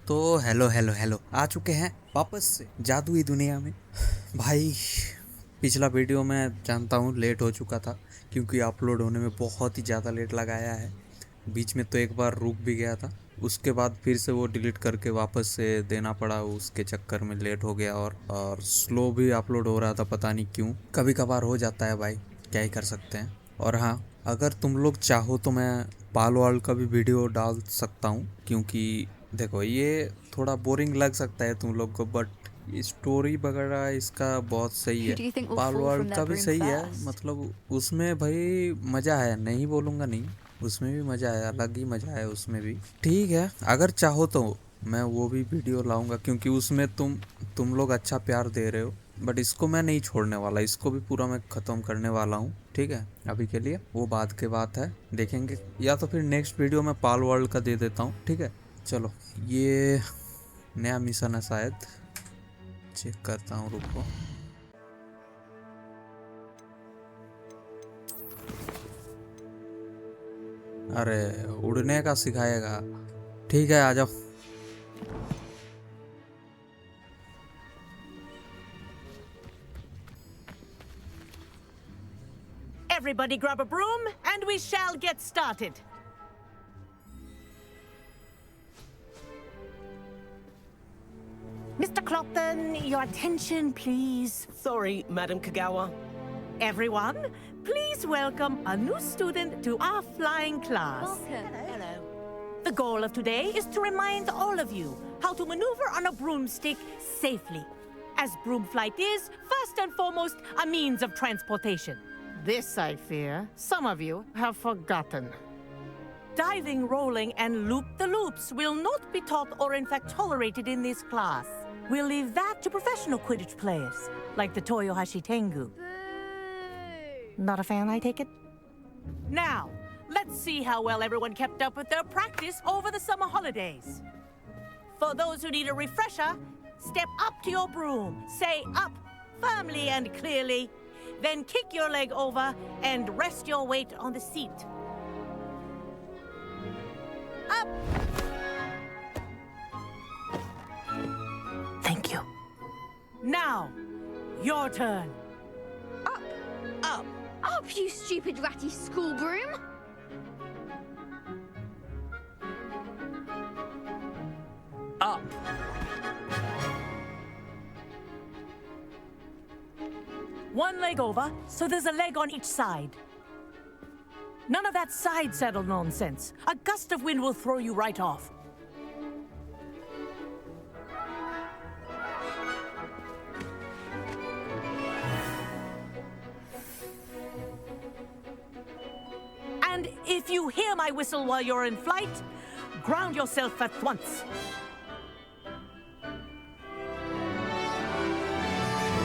तो hello hello hello आ चुके हैं वापस से जादुई दुनिया में। भाई पिछला वीडियो मैं जानता हूँ लेट हो चुका था क्योंकि अपलोड होने में बहुत ही ज़्यादा लेट लगाया है। बीच में तो एक बार रुक भी गया था, उसके बाद फिर से वो डिलीट करके वापस से देना पड़ा, उसके चक्कर में लेट हो गया और स्लो भी अपलोड हो रहा था, पता नहीं क्यों। कभी कभार हो जाता है भाई, क्या ही कर सकते हैं। और हाँ, अगर तुम लोग चाहो तो मैं पाल वाल का भी वीडियो डाल सकता हूँ, क्योंकि देखो ये थोड़ा बोरिंग लग सकता है तुम लोग को, बट स्टोरी वगैरह इसका बहुत सही Who है। do you think will Pal fall वाल from their का भी broom सही है, first? मतलब उसमें भाई मज़ा है, नहीं बोलूँगा नहीं, उसमें भी मज़ा है, अलग ही मज़ा है उसमें भी। ठीक है, अगर चाहो तो मैं वो भी वीडियो लाऊंगा, क्योंकि उसमें तुम लोग अच्छा प्यार दे रहे हो। बट इसको मैं नहीं छोड़ने वाला, इसको भी पूरा मैं ख़त्म करने वाला हूँ। ठीक है, अभी के लिए वो बाद के बात है, देखेंगे, या तो फिर नेक्स्ट वीडियो में पाल वर्ल्ड का दे देता हूँ। ठीक है, चलो ये नया मिशन है शायद, चेक करता हूँ, रुको। अरे उड़ने का सिखाएगा, ठीक है आ जाओ। Everybody grab a broom and we shall get started. Mr. Clopton, your attention, please. Sorry, Madam Kagawa. Everyone, please welcome a new student to our flying class. Welcome. Hello. The goal of today is to remind all of you how to maneuver on a broomstick safely, as broom flight is, first and foremost, a means of transportation. This, I fear, some of you have forgotten. Diving, rolling, and loop-the-loops will not be taught or in fact tolerated in this class. We'll leave that to professional Quidditch players, like the Toyohashi Tengu. Not a fan, I take it? Now, let's see how well everyone kept up with their practice over the summer holidays. For those who need a refresher, step up to your broom, say up firmly and clearly, then kick your leg over and rest your weight on the seat. Up! Thank you. Now, your turn. Up! Up! Up, you stupid ratty school broom! Up. One leg over, so there's a leg on each side. None of that side saddle nonsense. A gust of wind will throw you right off. And if you hear my whistle while you're in flight, ground yourself at once.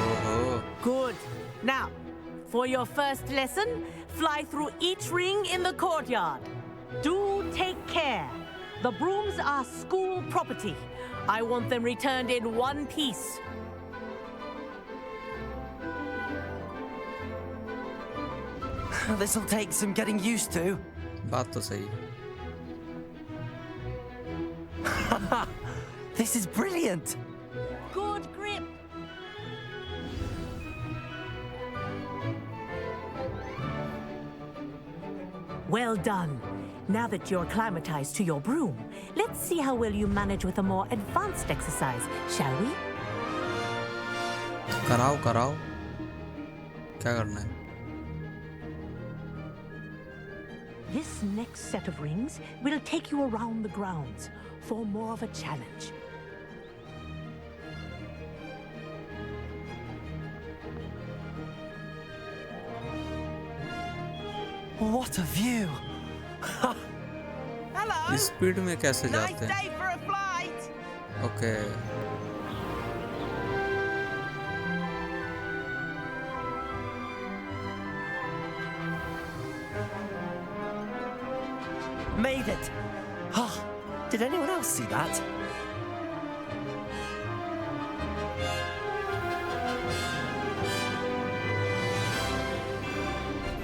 ओहो, Good. Now, for your first lesson, fly through each ring in the courtyard. Do take care. The brooms are school property. I want them returned in one piece. This'll take some getting used to. बात तो सही है। This is brilliant. Good grip. Well done. Now that you're acclimatized to your broom, let's see how well you manage with a more advanced exercise, shall we? कराओ कराओ, क्या करना है? This next set of rings will take you around the grounds for more of a challenge. What a view. Hello. Speed में कैसे Nice जाते हैं? day for a flight. Okay, Made it. Oh, did anyone else see that?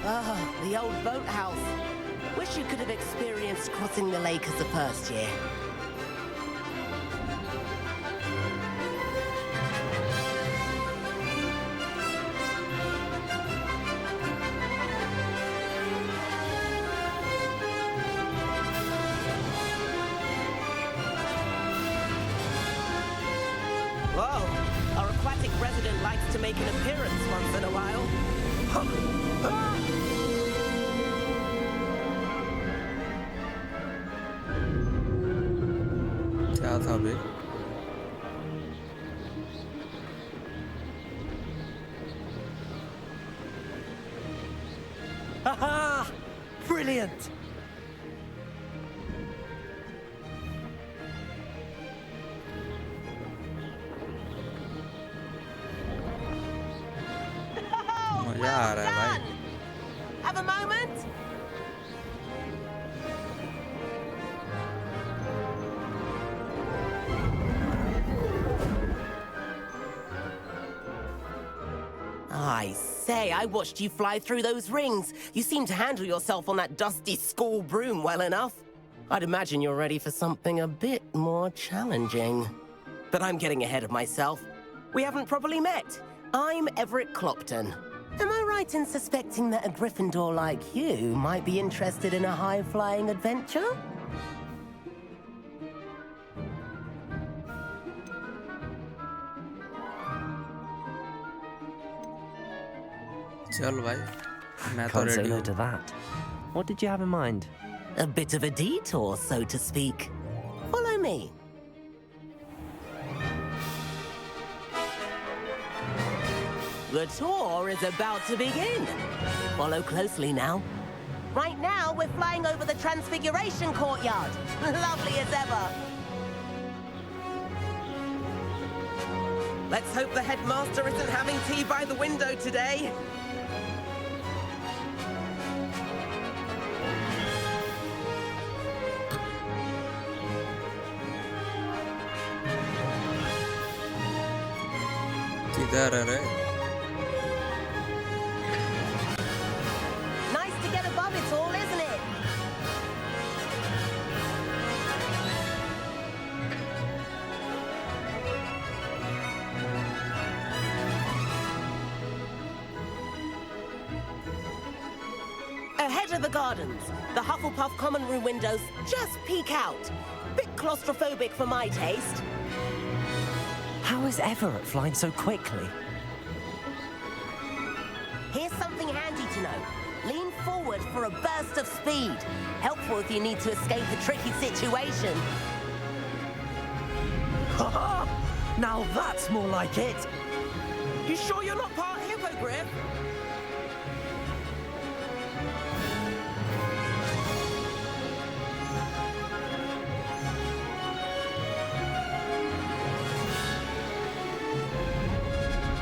Ah, the old boathouse. Wish you could have experienced crossing the lake as a first year. resident likes to make an appearance once in a while. क्या था बे? Haha! Brilliant! मजा आ रहा है भाई. Have a moment? I say, I watched you fly through those rings. You seem to handle yourself on that dusty school broom well enough. I'd imagine you're ready for something a bit more challenging. But I'm getting ahead of myself. We haven't properly met. I'm Everett Clopton. Am I right in suspecting that a Gryffindor like you might be interested in a high-flying adventure? चल भाई, मैं तो Can't say ready no हूँ. to that. What did you have in mind? A bit of a detour, so to speak. Follow me. The tour is about to begin. Follow closely now. Right now, we're flying over the Transfiguration Courtyard. Lovely as ever. Let's hope the headmaster isn't having tea by the window today. किधर है रे? Nice to get above it all, isn't it? Ahead of the gardens, the Hufflepuff common room windows just peek out. Bit claustrophobic for my taste. How is Everett flying so quickly? Here's something handy to know. Lean forward for a burst of speed. Helpful if you need to escape a tricky situation. Haha! Now that's more like it! You sure you're not part hippogriff?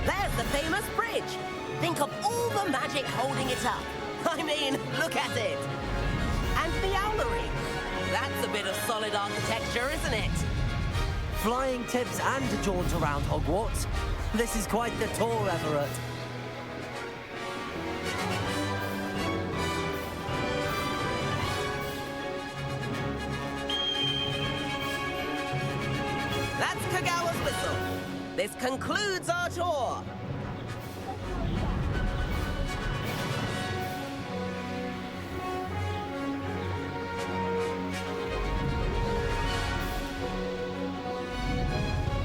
There's the famous bridge. Think of all the magic holding it up. I mean, look at it. And the owlery. That's a bit of solid architecture, isn't it? Flying tips and a jaunt around Hogwarts. This is quite the tour, Everett. That's Kagawa's whistle. This concludes our tour.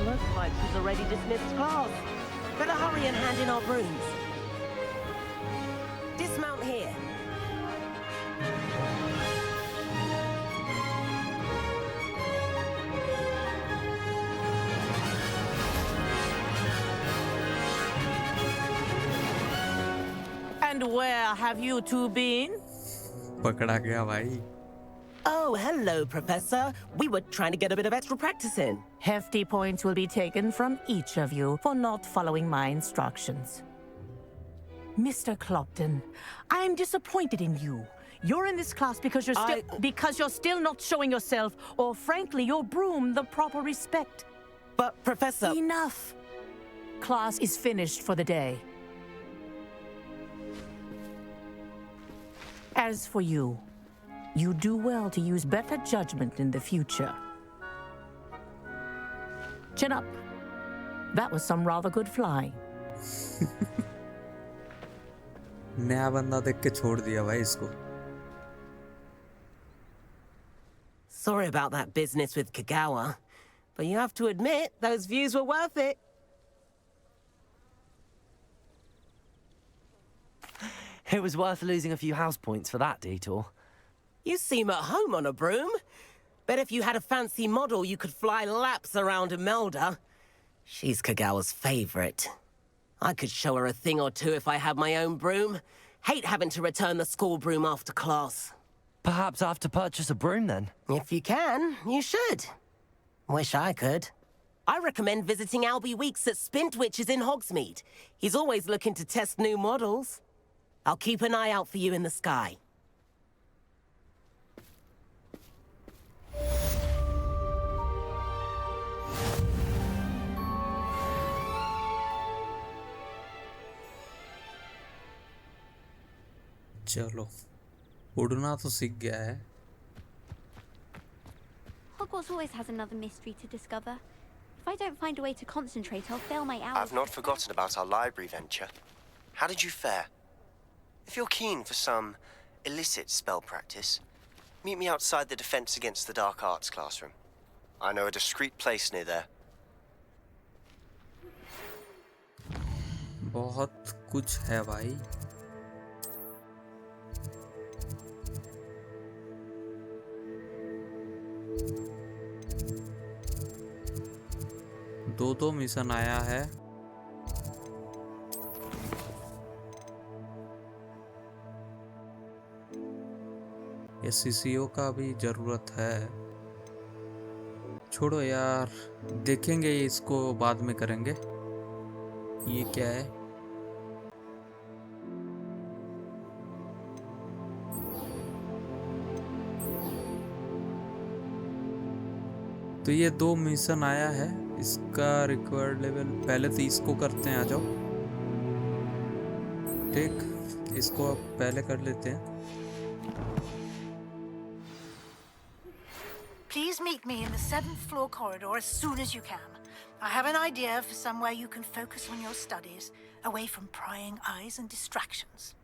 Looks like she's already dismissed class. Better hurry and hand in our brooms. Dismount here. And where have you two been? पकड़ा गया भाई. Oh, hello, Professor. We were trying to get a bit of extra practice in. Hefty points will be taken from each of you for not following my instructions. Mr. Clopton, I'm disappointed in you. You're in this class because you're still not showing yourself, or frankly, your broom the proper respect. But, Professor... Enough. Class is finished for the day. As for you, you do well to use better judgment in the future. Chin up. That was some rather good flying. नया बंदा देख के छोड़ दिया भाई इसको. Sorry about that business with Kagawa, but you have to admit those views were worth it. It was worth losing a few house points for that detour. You seem at home on a broom. Bet if you had a fancy model, you could fly laps around Imelda. She's Kagawa's favorite. I could show her a thing or two if I had my own broom. Hate having to return the school broom after class. Perhaps I have to purchase a broom then. If you can, you should. Wish I could. I recommend visiting Albie Weeks at Spintwitches in Hogsmeade. He's always looking to test new models. I'll keep an eye out for you in the sky. चलो उड़ना तो सीख गया है. Hogwarts always has another mystery to discover. If I don't find a way to concentrate, I'll fail my hours. I've not forgotten about our library venture. How did you fare? If you're keen for some illicit spell practice, meet me outside the Defense Against the Dark Arts classroom. I know a discreet place near there. बहुत कुछ है भाई. दो mission आया है. ये CCO का भी जरूरत है. छोड़ो यार, देखेंगे इसको बाद में करेंगे. ये क्या है? तो ये 2 मिशन आया है. इसका रिक्वायर्ड लेवल पहले तो इसको करते हैं. आ जाओ. ठीक, इसको अब पहले कर लेते हैं. Please meet me in the 7th floor corridor as soon as you can. I have an idea for somewhere you can focus on your studies, away from prying eyes and distractions.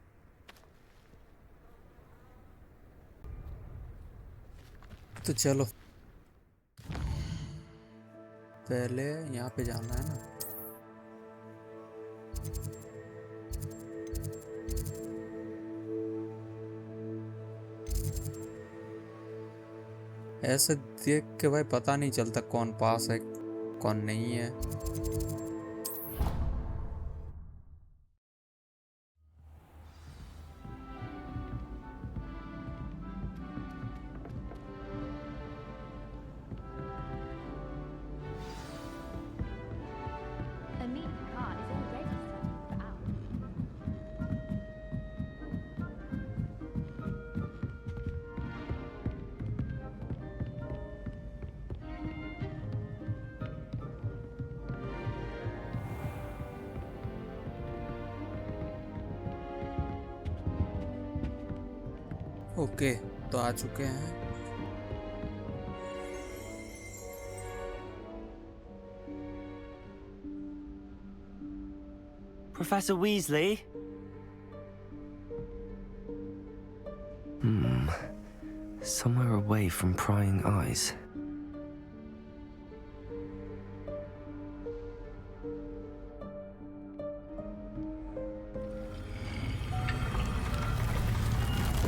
तो चलो, पहले यहाँ पे जाना है ना. ऐसे देख के भाई पता नहीं चलता कौन पास है कौन नहीं है. ओके, तो आ चुके हैं. Professor Weasley? Somewhere away from prying eyes.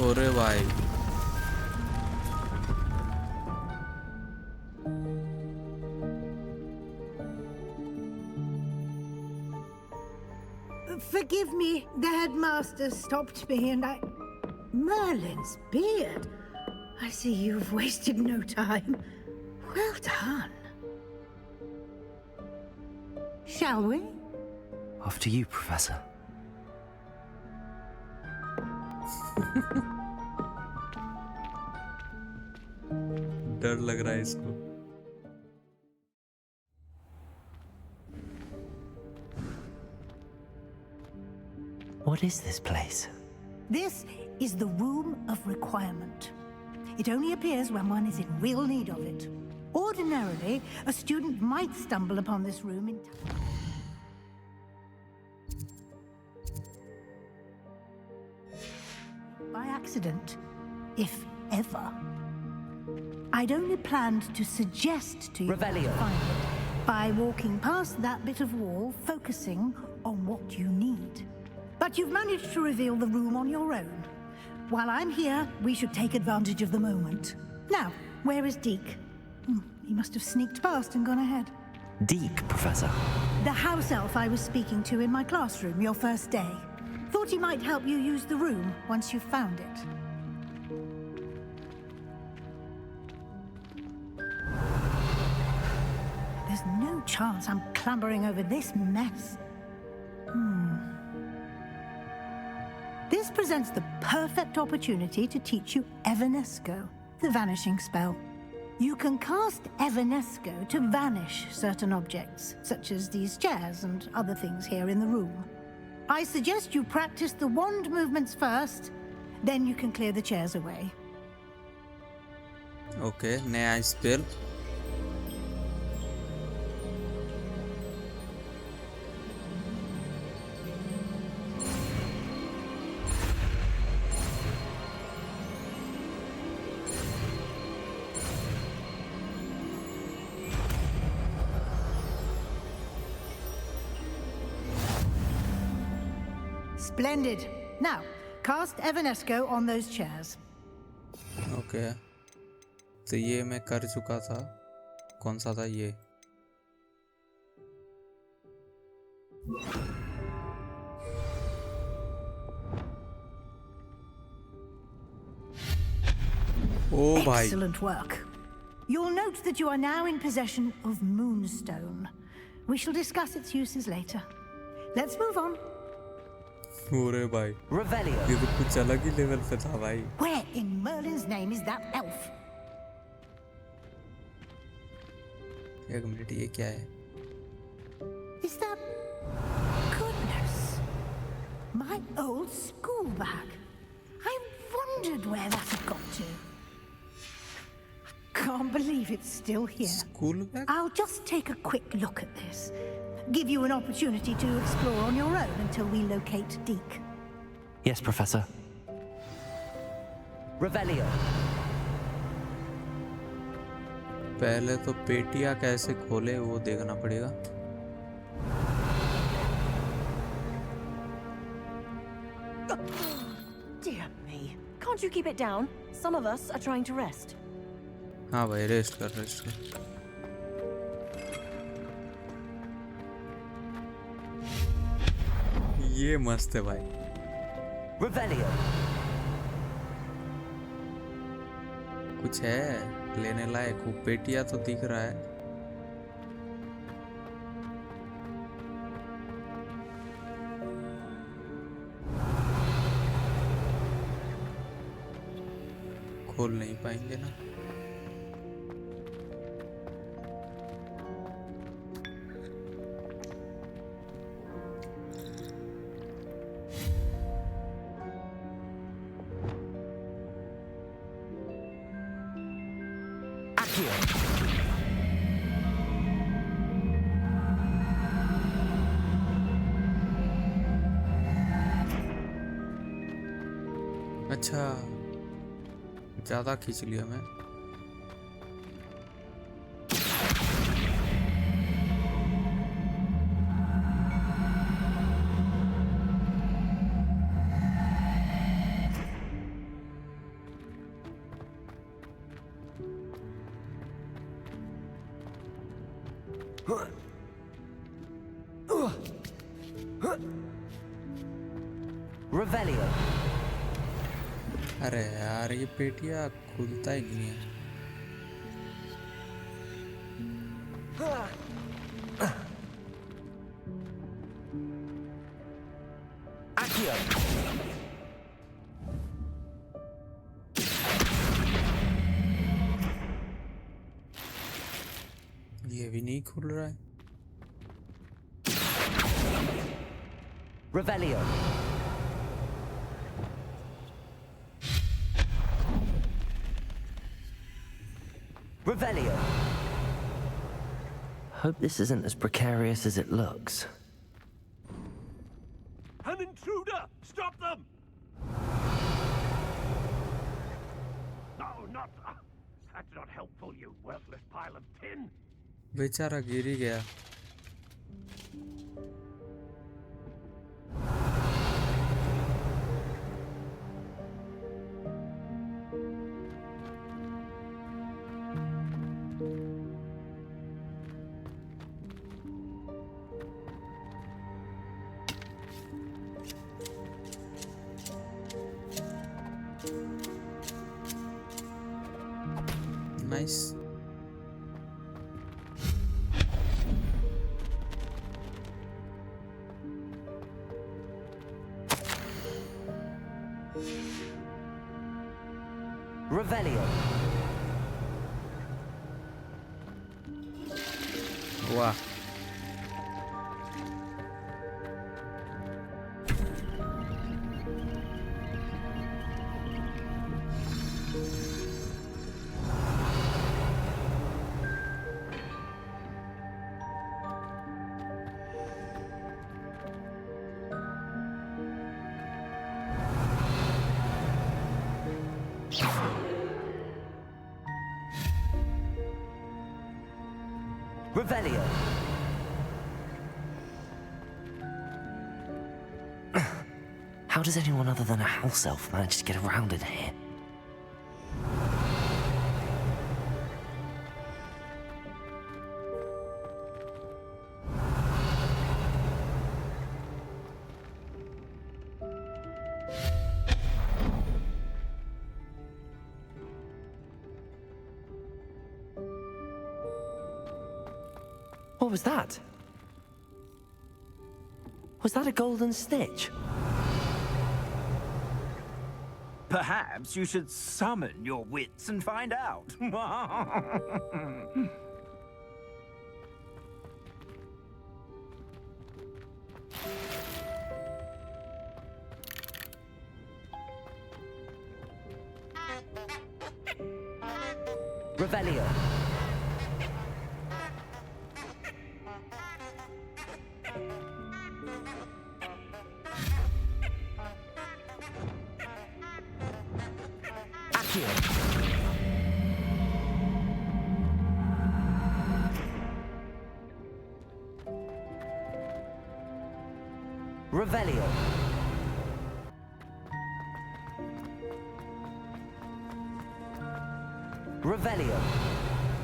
अरे भाई, Forgive me, the headmaster stopped me and I... Merlin's beard. I see you've wasted no time. Well done. Shall we? After you, Professor. डर लग रहा है इसको. What is this place? This is the Room of Requirement. It only appears when one is in real need of it. Ordinarily, a student might stumble upon this room in by accident, if ever. I'd only planned to suggest to you Revelio. find it by walking past that bit of wall, focusing on what you need. But you've managed to reveal the room on your own. While I'm here, we should take advantage of the moment. Now, where is Deke? He must have sneaked past and gone ahead. Deke, Professor. The house elf I was speaking to in my classroom your first day. Thought he might help you use the room once you've found it. There's no chance I'm clambering over this mess. This presents the perfect opportunity to teach you Evanesco, the vanishing spell. You can cast Evanesco to vanish certain objects, such as these chairs and other things here in the room. I suggest you practice the wand movements first, then you can clear the chairs away. Okay, नया spell. Splendid. Now, cast Evanesco on those chairs. Okay. तो ये मैं कर चुका था. कौन सा था ये? Oh, bhai. Excellent work. You'll note that you are now in possession of Moonstone. We shall discuss its uses later. Let's move on. अरे भाई Revelio. ये तो कुछ अलग ही लेवल पे था भाई. Where in Merlin's name is that elf? एक मिनट, ये क्या है? Is that... Goodness. My old school bag. I wondered where that had got to. Can't believe it's still here. School bag? I'll just take a quick look at this. Give you an opportunity to explore on your own until we locate Deke. Yes, Professor. Revelio. पहले तो पेटियां कैसे खोले वो देखना पड़ेगा. Dear me. Can't you keep it down? Some of us are trying to rest. हाँ भाई, रेस्ट कर. ये मस्त है भाई. Revelio. कुछ है लेने लायक? वो पेटियां तो दिख रहा है. खोल नहीं पाएंगे ना. अच्छा, ज्यादा खींच लिया मैं. Revelio. अरे यार, ये पेटियां खुलता ही नहीं है. Accio. ये भी नहीं खुल रहा है. Revelio. Revelio. Hope this isn't as precarious as it looks. An intruder! Stop them! No, not... that's not helpful, you worthless pile of tin! बेचारा गिर ही गया. नाइस। Revelio. वाह, Revelio. How does anyone other than a house elf manage to get around in here? What was that? Was that a golden snitch? Perhaps you should summon your wits and find out. Revelio. Revelio. Revelio.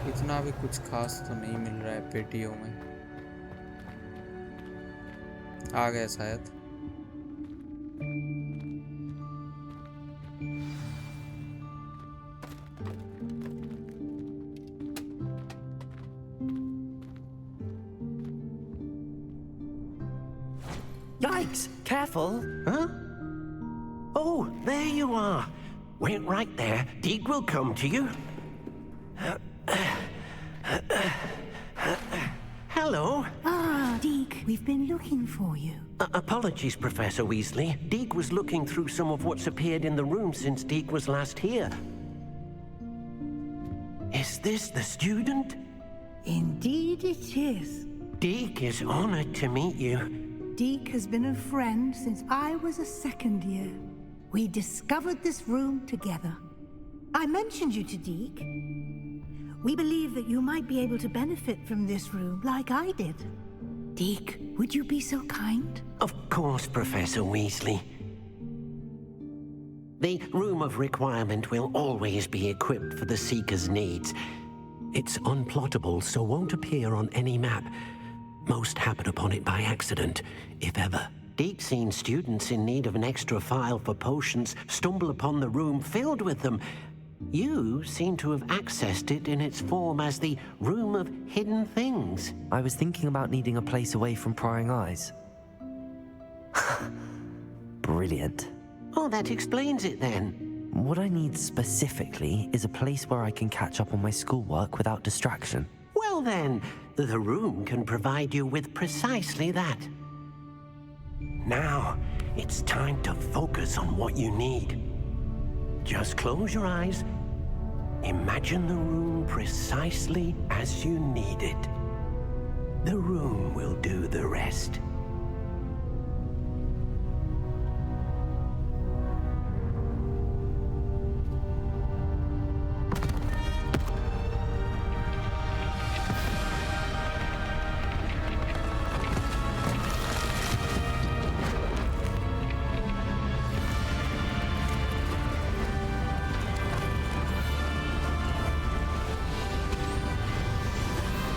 इतना भी कुछ खास तो नहीं मिल रहा है पेटियों में। आ गया शायद। Yikes! Careful! Huh? Oh, there you are. Wait right there. Deek will come to you. Hello. Ah, Deek, we've been looking for you. Apologies, Professor Weasley. Deek was looking through some of what's appeared in the room since Deek was last here. Is this the student? Indeed it is. Deek is honored to meet you. Deek has been a friend since I was a second year. We discovered this room together. I mentioned you to Deek. We believe that you might be able to benefit from this room like I did. Deek, would you be so kind? Of course, Professor Weasley. The Room of Requirement will always be equipped for the Seeker's needs. It's unplottable, so won't appear on any map. Most happen upon it by accident, if ever. Deek's seen students in need of an extra file for potions stumble upon the room filled with them. You seem to have accessed it in its form as the Room of Hidden Things. I was thinking about needing a place away from prying eyes. Brilliant. Oh, that explains it then. What I need specifically is a place where I can catch up on my schoolwork without distraction. Well then, the room can provide you with precisely that. Now, it's time to focus on what you need. Just close your eyes. Imagine the room precisely as you need it. The room will do the rest.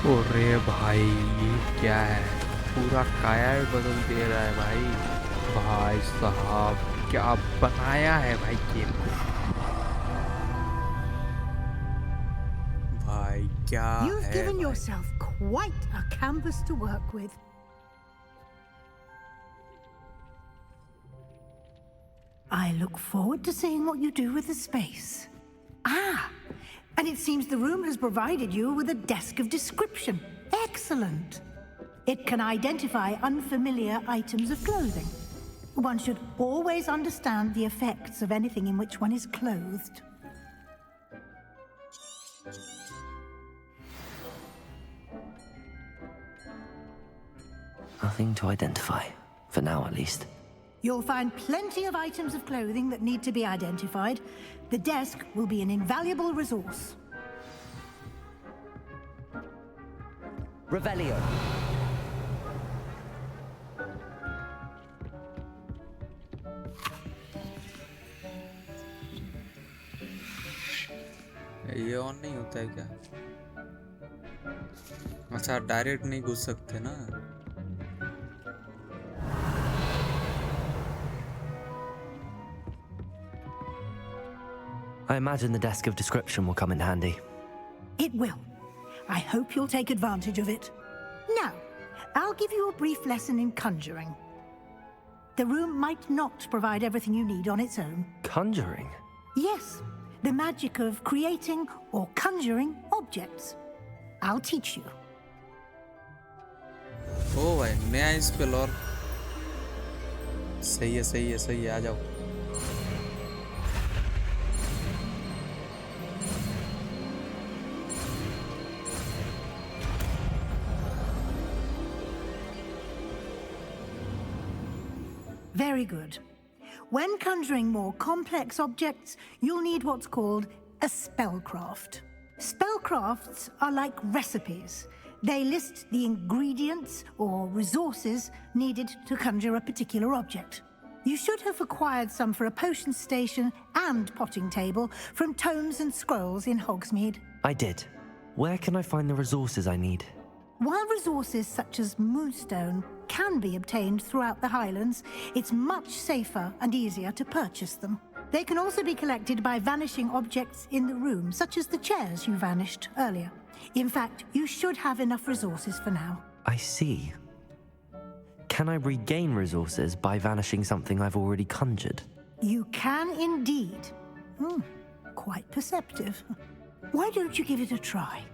अरे भाई ये क्या है, पूरा काया बदल दे रहा है भाई। भाई साहब क्या बनाया है भाई गेम को। क्या You've है given भाई? yourself quite a canvas to work with. I look forward to seeing what you do with the space. Ah, and it seems the room has provided you with a desk of description. Excellent. It can identify unfamiliar items of clothing. One should always understand the effects of anything in which one is clothed. Nothing to identify, for now at least. You'll find plenty of items of clothing that need to be identified. The desk will be an invaluable resource. Revelio. ये on नहीं होता है क्या? अच्छा direct नहीं घुस सकते ना? I imagine the desk of description will come in handy. It will. I hope you'll take advantage of it. Now, I'll give you a brief lesson in conjuring. The room might not provide everything you need on its own. Conjuring? Yes, the magic of creating or conjuring objects. I'll teach you. ओ भाई नया spell और सही है सही है सही है आ जाओ. Very good. When conjuring more complex objects, you'll need what's called a spellcraft. Spellcrafts are like recipes. They list the ingredients or resources needed to conjure a particular object. You should have acquired some for a potion station and potting table from tomes and scrolls in Hogsmeade. I did. Where can I find the resources I need? While resources such as moonstone can be obtained throughout the Highlands, it's much safer and easier to purchase them. They can also be collected by vanishing objects in the room, such as the chairs you vanished earlier. In fact, you should have enough resources for now. I see. Can I regain resources by vanishing something I've already conjured? You can indeed. Quite perceptive. Why don't you give it a try?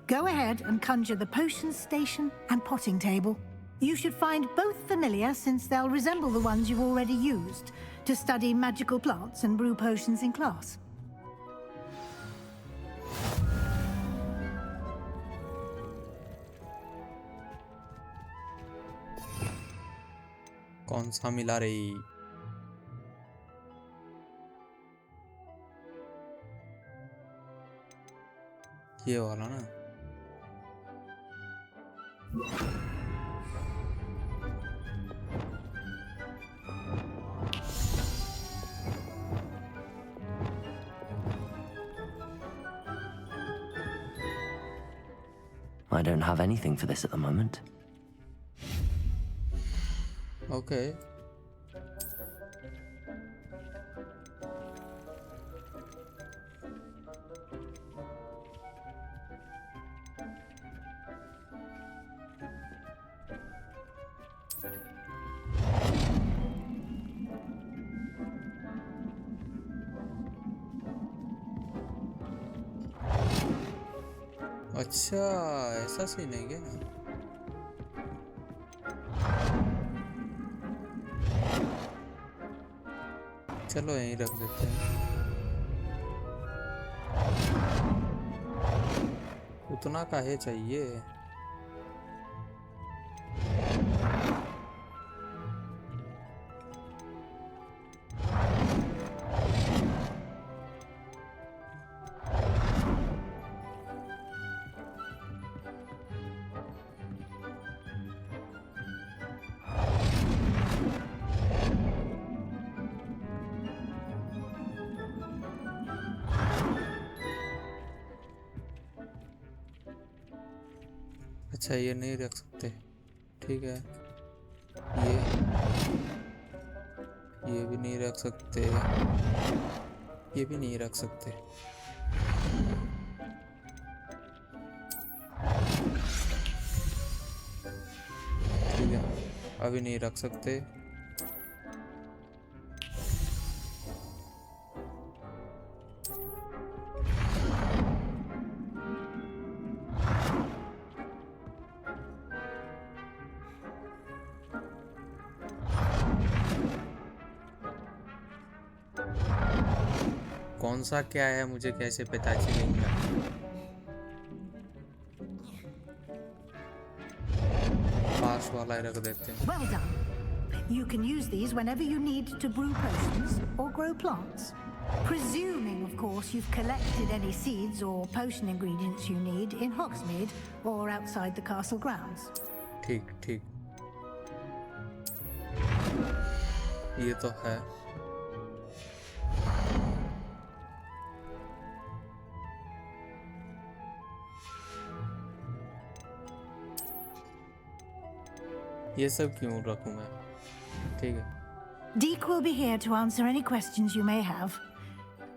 Go ahead and conjure the potion station and potting table. You should find both familiar, since they'll resemble the ones you've already used to study magical plants and brew potions in class. कौन सा मिला रही? ये वाला ना? I don't have anything for this at the moment. Okay. अच्छा ऐसा scene है क्या? चलो यहीं रख देते हैं. उतना काहे चाहिए? अच्छा ये नहीं रख सकते, ठीक है. ये भी नहीं रख सकते, ये भी नहीं रख सकते. अभी नहीं रख सकते। कौन सा क्या है मुझे कैसे पता चलेगा? पास वाला रख देते हैं। Well done. You can use these whenever you need to brew potions or grow plants. Presuming, of course, you've collected any seeds or potion ingredients you need in Hogsmeade or outside the castle grounds. ठीक ठीक, ये तो है। ये सब क्यों रखूं मैं? ठीक है। Deke will be here to answer any questions you may have.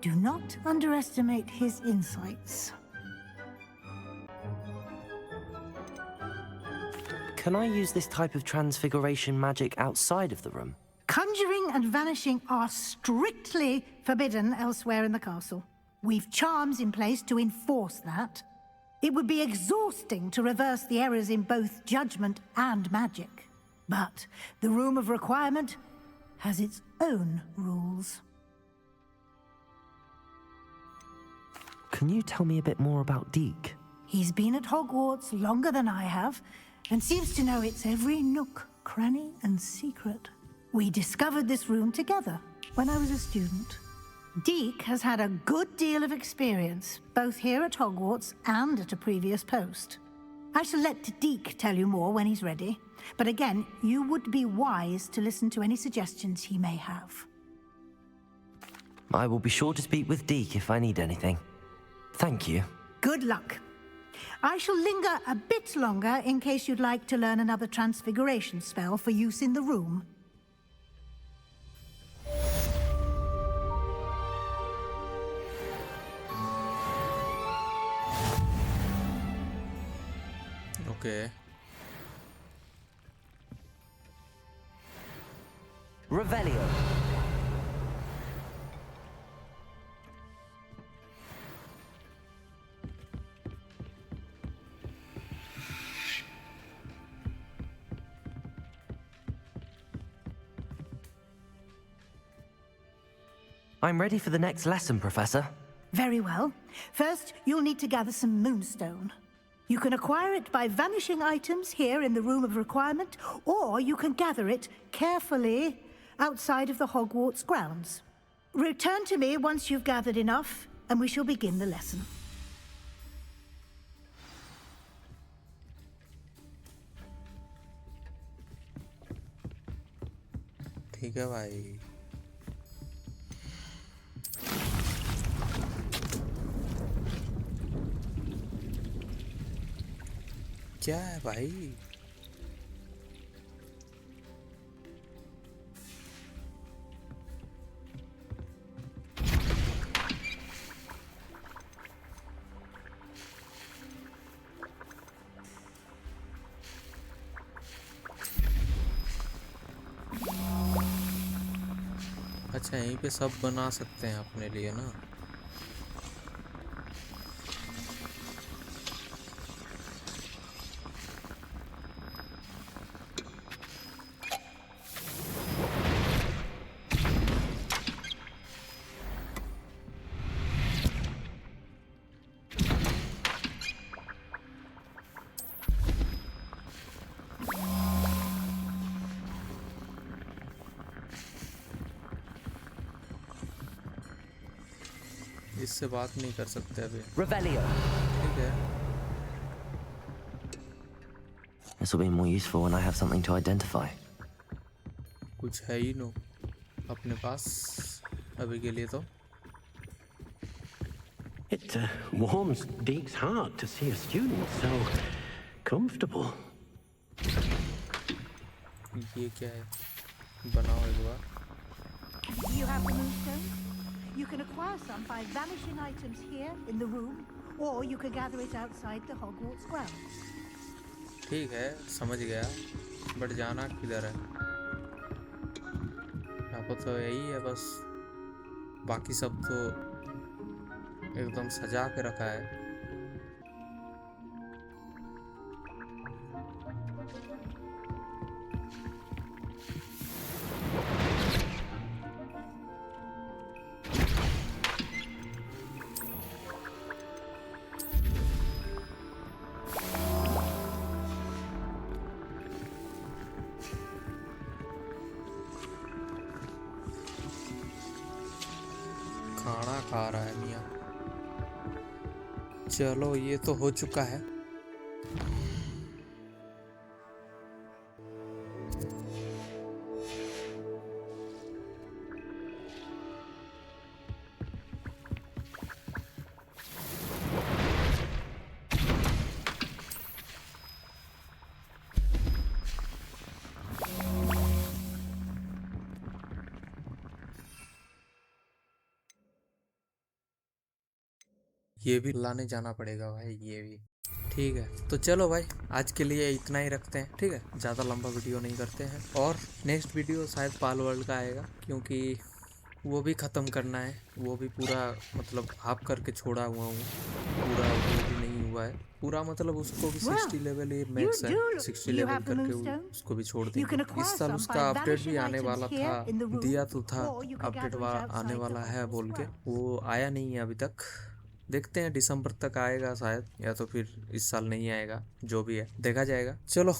Do not underestimate his insights. Can I use this type of transfiguration magic outside of the room? Conjuring and vanishing are strictly forbidden elsewhere in the castle. We've charms in place to enforce that. It would be exhausting to reverse the errors in both judgment and magic. But the Room of Requirement has its own rules. Can you tell me a bit more about Deke? He's been at Hogwarts longer than I have, and seems to know its every nook, cranny, and secret. We discovered this room together when I was a student. Deke has had a good deal of experience, both here at Hogwarts and at a previous post. I shall let Deke tell you more when he's ready, but again, you would be wise to listen to any suggestions he may have. I will be sure to speak with Deke if I need anything. Thank you. Good luck. I shall linger a bit longer in case you'd like to learn another transfiguration spell for use in the room. Okay. Revelio. I'm ready for the next lesson, Professor. Very well. First, you'll need to gather some moonstone. You can acquire it by vanishing items here in the Room of Requirement, or you can gather it carefully outside of the Hogwarts grounds. Return to me once you've gathered enough, and we shall begin the lesson. ठीक है भाई। क्या है भाई? अच्छा, यहीं पे सब बना सकते हैं अपने लिए ना। इससे बात नहीं कर सकते अभी। Revelio. ठीक है। This will be more useful when I have something to identify. कुछ है ही नो अपने पास अभी के लिए तो। It warms Deke's heart to see a student so comfortable. ये क्या है? बनाओ एक बार। You have the moonstone? You can acquire some by vanishing items here in the room, or you can gather it outside the Hogwarts grounds. ठीक है, समझ गया, but जाना किधर है? यहाँ पर तो यही है बस, बाकी सब तो एकदम सजा के रखा है। खाना खा रहा है मियाँ। चलो ये तो हो चुका है। ये भी लाने जाना पड़ेगा भाई, ये भी ठीक है। तो चलो भाई, आज के लिए इतना ही रखते हैं, ठीक है, ज़्यादा लंबा वीडियो नहीं करते हैं। और नेक्स्ट वीडियो शायद पाल वर्ल्ड का आएगा, क्योंकि वो भी ख़त्म करना है। वो भी पूरा मतलब हाफ करके छोड़ा हुआ हूँ, पूरा वो भी नहीं हुआ है पूरा, मतलब उसको भी 60 लेवल ये मैक्स है, 60 लेवल करके उसको भी छोड़ देंगे। इस साल उसका अपडेट भी आने वाला था, दिया तो था अपडेट आने वाला है बोल के, वो आया नहीं है अभी तक। देखते हैं दिसंबर तक आएगा शायद, या तो फिर इस साल नहीं आएगा, जो भी है देखा जाएगा। चलो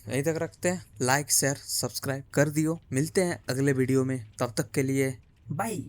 यहीं तक रखते हैं, लाइक शेयर सब्सक्राइब कर दियो। मिलते हैं अगले वीडियो में, तब तक के लिए बाय।